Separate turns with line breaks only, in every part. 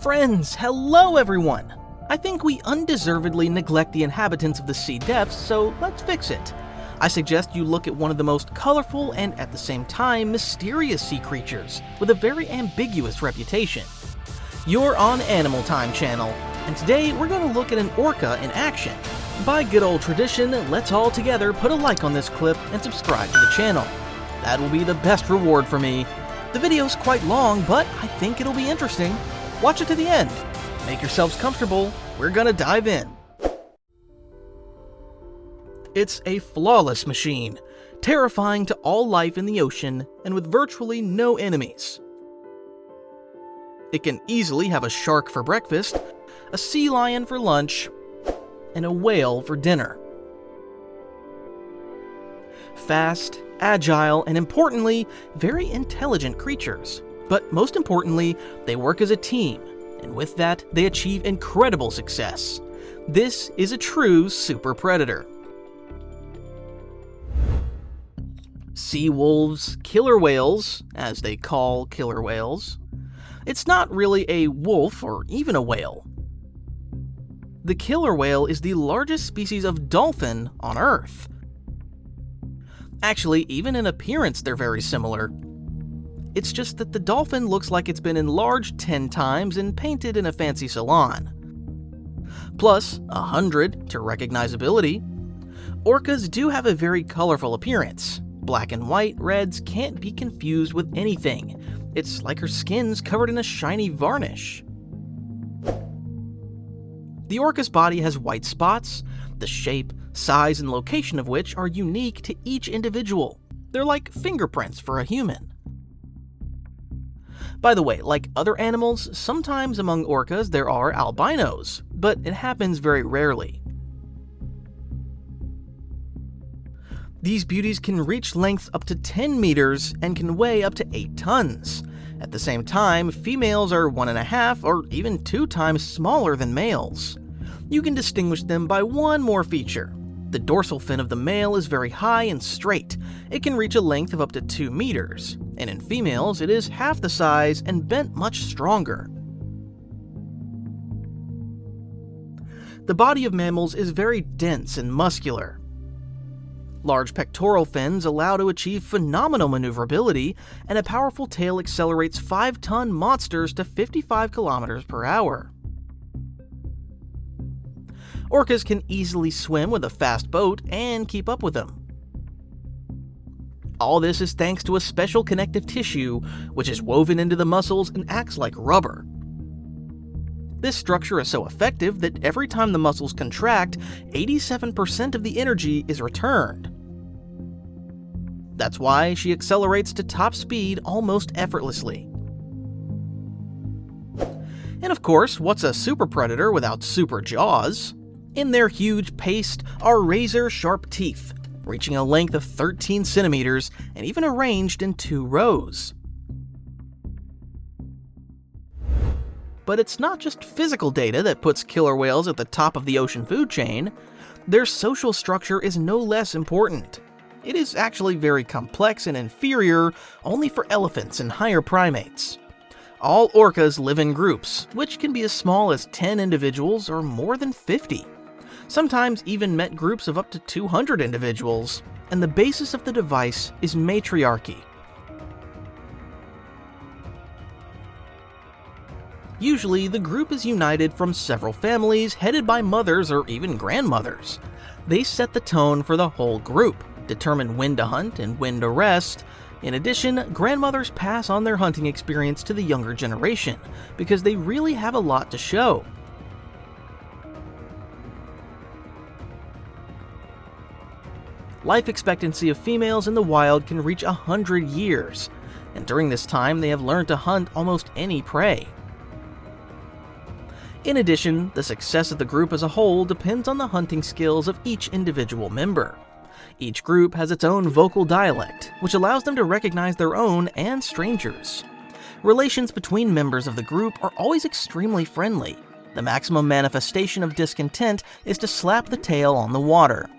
Friends, hello everyone! I think we undeservedly neglect the inhabitants of the sea depths, so let's fix it. I suggest you look at one of the most colorful and at the same time mysterious sea creatures with a very ambiguous reputation. You're on Animal Time channel, and today we're going to look at an orca in action. By good old tradition, let's all together put a like on this clip and subscribe to the channel. That will be the best reward for me. The video's quite long, but I think it'll be interesting. Watch it to the end. Make yourselves comfortable. We're gonna dive in. It's a flawless machine, terrifying to all life in the ocean and with virtually no enemies. It can easily have a shark for breakfast, a sea lion for lunch, and a whale for dinner. Fast, agile, and importantly, very intelligent creatures. But most importantly, they work as a team, and with that, they achieve incredible success. This is a true super predator. Sea wolves, killer whales, as they call killer whales. It's not really a wolf or even a whale. The killer whale is the largest species of dolphin on Earth. Actually, even in appearance, they're very similar. It's just that the dolphin looks like it's been enlarged 10 times and painted in a fancy salon. Plus, 100 to recognizability. Orcas do have a very colorful appearance. Black and white reds can't be confused with anything. It's like her skin's covered in a shiny varnish. The orca's body has white spots, the shape, size, and location of which are unique to each individual. They're like fingerprints for a human. By the way, like other animals, sometimes among orcas there are albinos, but it happens very rarely. These beauties can reach lengths up to 10 meters and can weigh up to 8 tons. At the same time, females are 1.5 or even 2 times smaller than males. You can distinguish them by one more feature. The dorsal fin of the male is very high and straight. It can reach a length of up to 2 meters, and in females it is half the size and bent much stronger. The body of mammals is very dense and muscular. Large pectoral fins allow to achieve phenomenal maneuverability, and a powerful tail accelerates 5-ton monsters to 55 kilometers per hour. Orcas can easily swim with a fast boat and keep up with them. All this is thanks to a special connective tissue, which is woven into the muscles and acts like rubber. This structure is so effective that every time the muscles contract, 87% of the energy is returned. That's why she accelerates to top speed almost effortlessly. And of course, what's a super predator without super jaws? In their huge paste are razor-sharp teeth, reaching a length of 13 centimeters and even arranged in 2 rows. But it's not just physical data that puts killer whales at the top of the ocean food chain. Their social structure is no less important. It is actually very complex and inferior only for elephants and higher primates. All orcas live in groups, which can be as small as 10 individuals or more than 50. Sometimes even met groups of up to 200 individuals, and the basis of the device is matriarchy. Usually, the group is united from several families headed by mothers or even grandmothers. They set the tone for the whole group, determine when to hunt and when to rest. In addition, grandmothers pass on their hunting experience to the younger generation, because they really have a lot to show. Life expectancy of females in the wild can reach 100 years, and during this time they have learned to hunt almost any prey. In addition, the success of the group as a whole depends on the hunting skills of each individual member. Each group has its own vocal dialect, which allows them to recognize their own and strangers. Relations between members of the group are always extremely friendly. The maximum manifestation of discontent is to slap the tail on the water.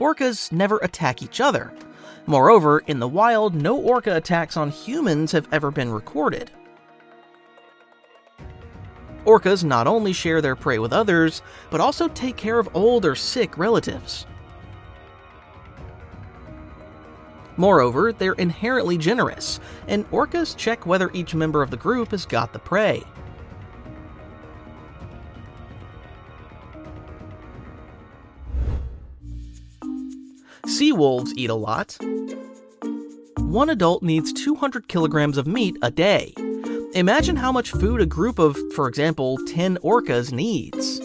Orcas never attack each other. Moreover, in the wild, no orca attacks on humans have ever been recorded. Orcas not only share their prey with others, but also take care of old or sick relatives. Moreover, they're inherently generous, and orcas check whether each member of the group has got the prey. Sea wolves eat a lot. One adult needs 200 kilograms of meat a day. Imagine how much food a group of, for example, 10 orcas needs.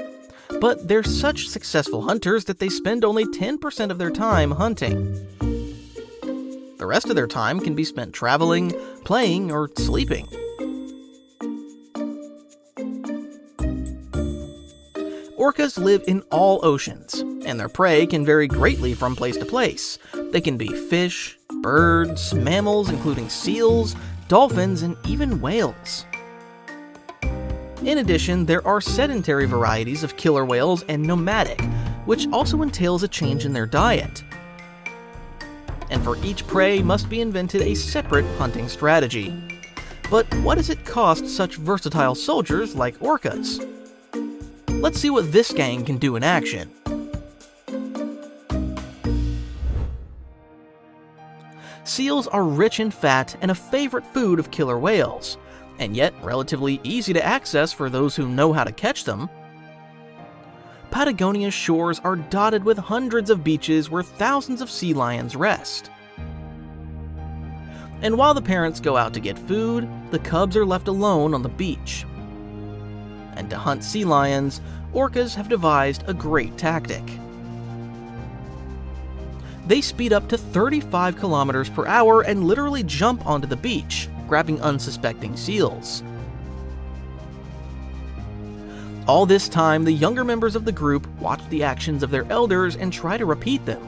But they're such successful hunters that they spend only 10% of their time hunting. The rest of their time can be spent traveling, playing, or sleeping. Orcas live in all oceans, and their prey can vary greatly from place to place. They can be fish, birds, mammals including seals, dolphins, and even whales. In addition, there are sedentary varieties of killer whales and nomadic, which also entails a change in their diet. And for each prey must be invented a separate hunting strategy. But what does it cost such versatile soldiers like orcas? Let's see what this gang can do in action. Seals are rich in fat and a favorite food of killer whales, and yet relatively easy to access for those who know how to catch them. Patagonia's shores are dotted with hundreds of beaches where thousands of sea lions rest. And while the parents go out to get food, the cubs are left alone on the beach. And to hunt sea lions, orcas have devised a great tactic. They speed up to 35 kilometers per hour and literally jump onto the beach, grabbing unsuspecting seals. All this time, the younger members of the group watch the actions of their elders and try to repeat them.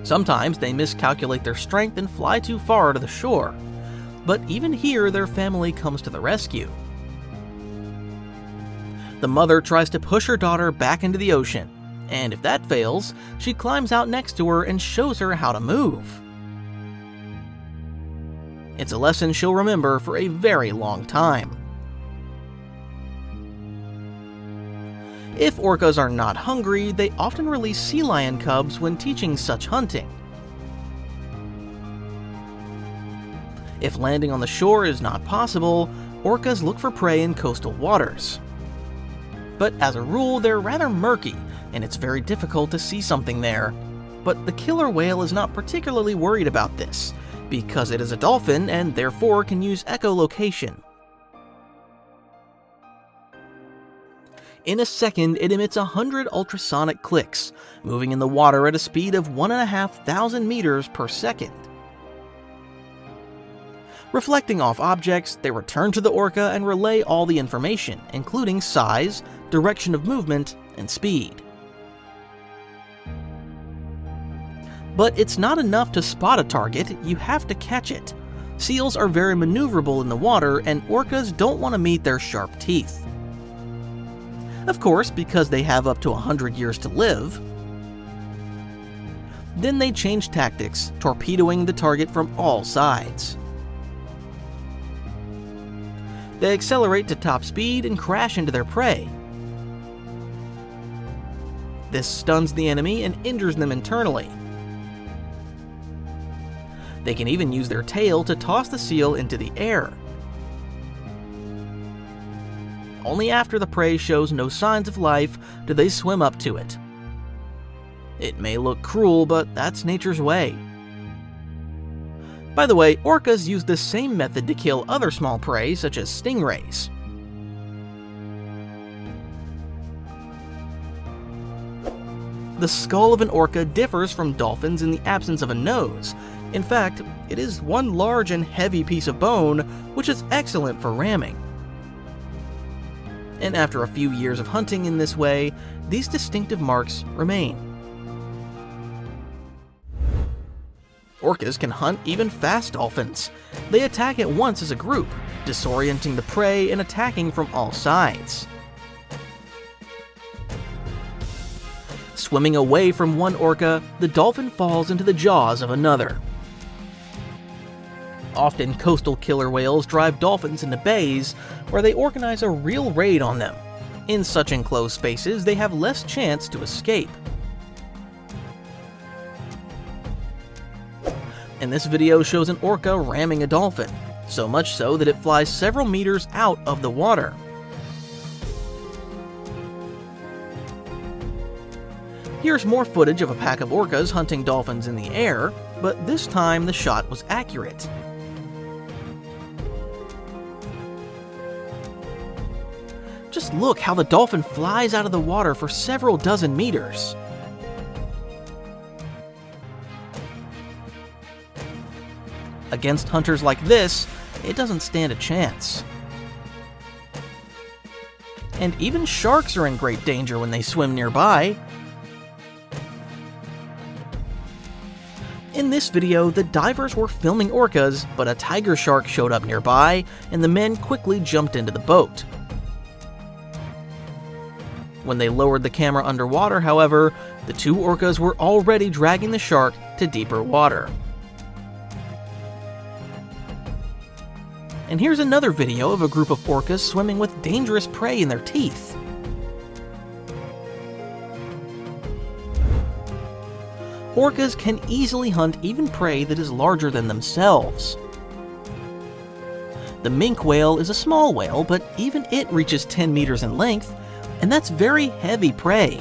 Sometimes they miscalculate their strength and fly too far to the shore, but even here their family comes to the rescue. The mother tries to push her daughter back into the ocean, and if that fails, she climbs out next to her and shows her how to move. It's a lesson she'll remember for a very long time. If orcas are not hungry, they often release sea lion cubs when teaching such hunting. If landing on the shore is not possible, orcas look for prey in coastal waters. But as a rule, they're rather murky, and it's very difficult to see something there. But the killer whale is not particularly worried about this, because it is a dolphin and therefore can use echolocation. In a second, it emits 100 ultrasonic clicks, moving in the water at a speed of 1,500 meters per second. Reflecting off objects, they return to the orca and relay all the information, including size, direction of movement, and speed. But it's not enough to spot a target, you have to catch it. Seals are very maneuverable in the water, and orcas don't want to meet their sharp teeth. Of course, because they have up to 100 years to live. Then they change tactics, torpedoing the target from all sides. They accelerate to top speed and crash into their prey. This stuns the enemy and injures them internally. They can even use their tail to toss the seal into the air. Only after the prey shows no signs of life do they swim up to it. It may look cruel, but that's nature's way. By the way, orcas use the same method to kill other small prey, such as stingrays. The skull of an orca differs from dolphins in the absence of a nose. In fact, it is one large and heavy piece of bone, which is excellent for ramming. And after a few years of hunting in this way, these distinctive marks remain. Orcas can hunt even fast dolphins. They attack at once as a group, disorienting the prey and attacking from all sides. Swimming away from one orca, the dolphin falls into the jaws of another. Often coastal killer whales drive dolphins into bays, where they organize a real raid on them. In such enclosed spaces, they have less chance to escape. And this video shows an orca ramming a dolphin, so much so that it flies several meters out of the water. Here's more footage of a pack of orcas hunting dolphins in the air, but this time the shot was accurate. Just look how the dolphin flies out of the water for several dozen meters. Against hunters like this, it doesn't stand a chance. And even sharks are in great danger when they swim nearby. In this video, the divers were filming orcas, but a tiger shark showed up nearby, and the men quickly jumped into the boat. When they lowered the camera underwater, however, the two orcas were already dragging the shark to deeper water. And here's another video of a group of orcas swimming with dangerous prey in their teeth. Orcas can easily hunt even prey that is larger than themselves. The minke whale is a small whale, but even it reaches 10 meters in length, and that's very heavy prey.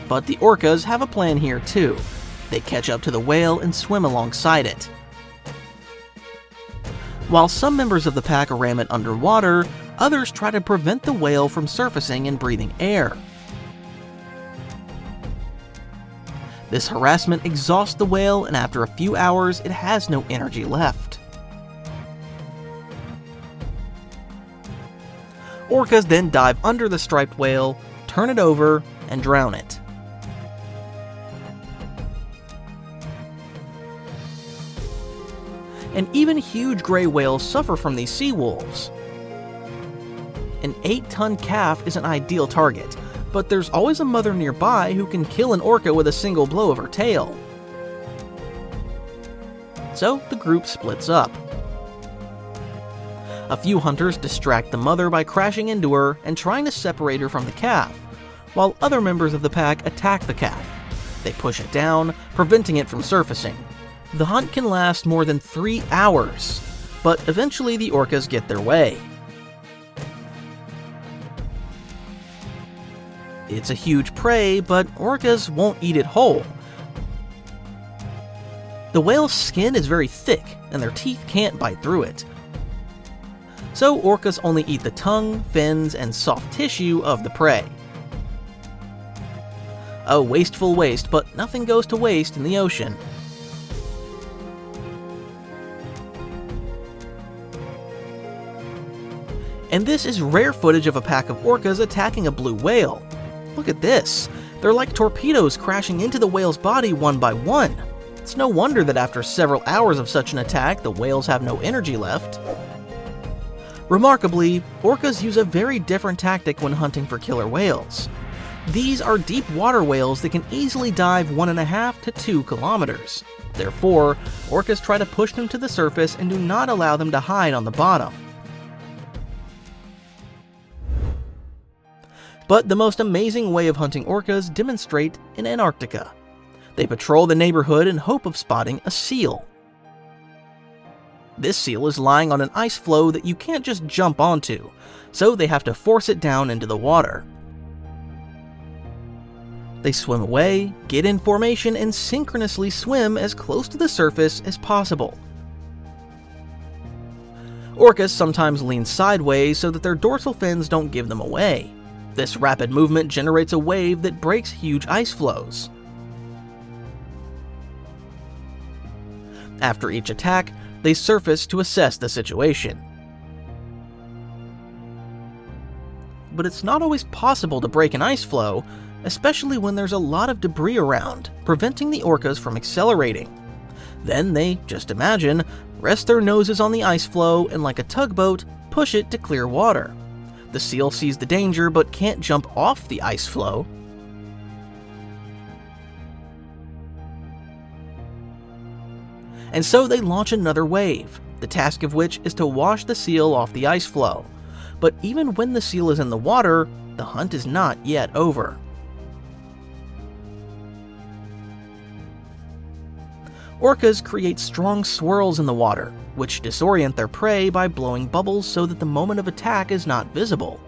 But the orcas have a plan here too. They catch up to the whale and swim alongside it. While some members of the pack ram it underwater, others try to prevent the whale from surfacing and breathing air. This harassment exhausts the whale, and after a few hours, it has no energy left. Orcas then dive under the striped whale, turn it over, and drown it. And even huge gray whales suffer from these sea wolves. An 8-ton calf is an ideal target, but there's always a mother nearby who can kill an orca with a single blow of her tail. So the group splits up. A few hunters distract the mother by crashing into her and trying to separate her from the calf, while other members of the pack attack the calf. They push it down, preventing it from surfacing. The hunt can last more than 3 hours, but eventually the orcas get their way. It's a huge prey, but orcas won't eat it whole. The whale's skin is very thick, and their teeth can't bite through it. So orcas only eat the tongue, fins, and soft tissue of the prey. A wasteful waste, but nothing goes to waste in the ocean. And this is rare footage of a pack of orcas attacking a blue whale. Look at this. They're like torpedoes crashing into the whale's body one by one. It's no wonder that after several hours of such an attack, the whales have no energy left. Remarkably, orcas use a very different tactic when hunting for killer whales. These are deep water whales that can easily dive 1.5 to 2 kilometers. Therefore, orcas try to push them to the surface and do not allow them to hide on the bottom. But the most amazing way of hunting orcas demonstrate in Antarctica. They patrol the neighborhood in hope of spotting a seal. This seal is lying on an ice floe that you can't just jump onto, so they have to force it down into the water. They swim away, get in formation, and synchronously swim as close to the surface as possible. Orcas sometimes lean sideways so that their dorsal fins don't give them away. This rapid movement generates a wave that breaks huge ice floes. After each attack, they surface to assess the situation. But it's not always possible to break an ice floe, especially when there's a lot of debris around, preventing the orcas from accelerating. Then they, just imagine, rest their noses on the ice floe and, like a tugboat, push it to clear water. The seal sees the danger but can't jump off the ice floe. and so they launch another wave, the task of which is to wash the seal off the ice floe. But even when the seal is in the water, the hunt is not yet over. Orcas create strong swirls in the water, which disorient their prey by blowing bubbles so that the moment of attack is not visible.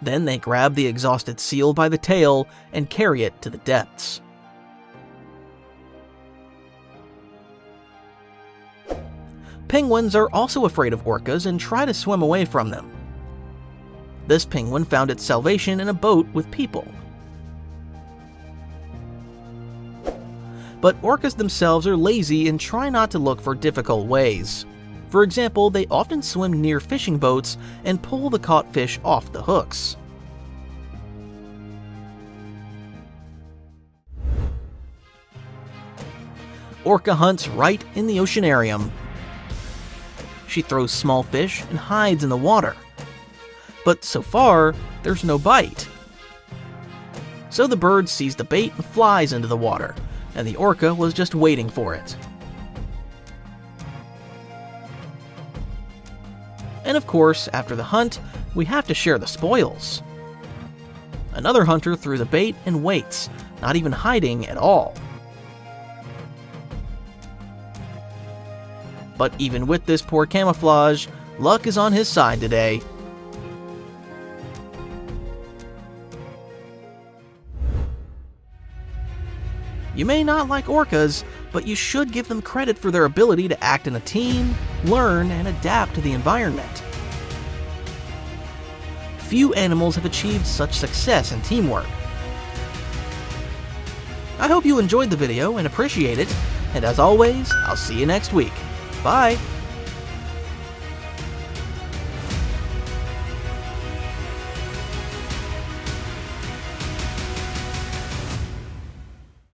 Then they grab the exhausted seal by the tail and carry it to the depths. Penguins are also afraid of orcas and try to swim away from them. This penguin found its salvation in a boat with people. But orcas themselves are lazy and try not to look for difficult ways. For example, they often swim near fishing boats and pull the caught fish off the hooks. Orca hunts right in the oceanarium. She throws small fish and hides in the water. But so far, there's no bite. So the bird sees the bait and flies into the water, and the orca was just waiting for it. And of course, after the hunt, we have to share the spoils. Another hunter threw the bait and waits, not even hiding at all. But even with this poor camouflage, luck is on his side today. You may not like orcas, but you should give them credit for their ability to act in a team, learn, and adapt to the environment. Few animals have achieved such success in teamwork. I hope you enjoyed the video and appreciate it, and as always, I'll see you next week. Bye!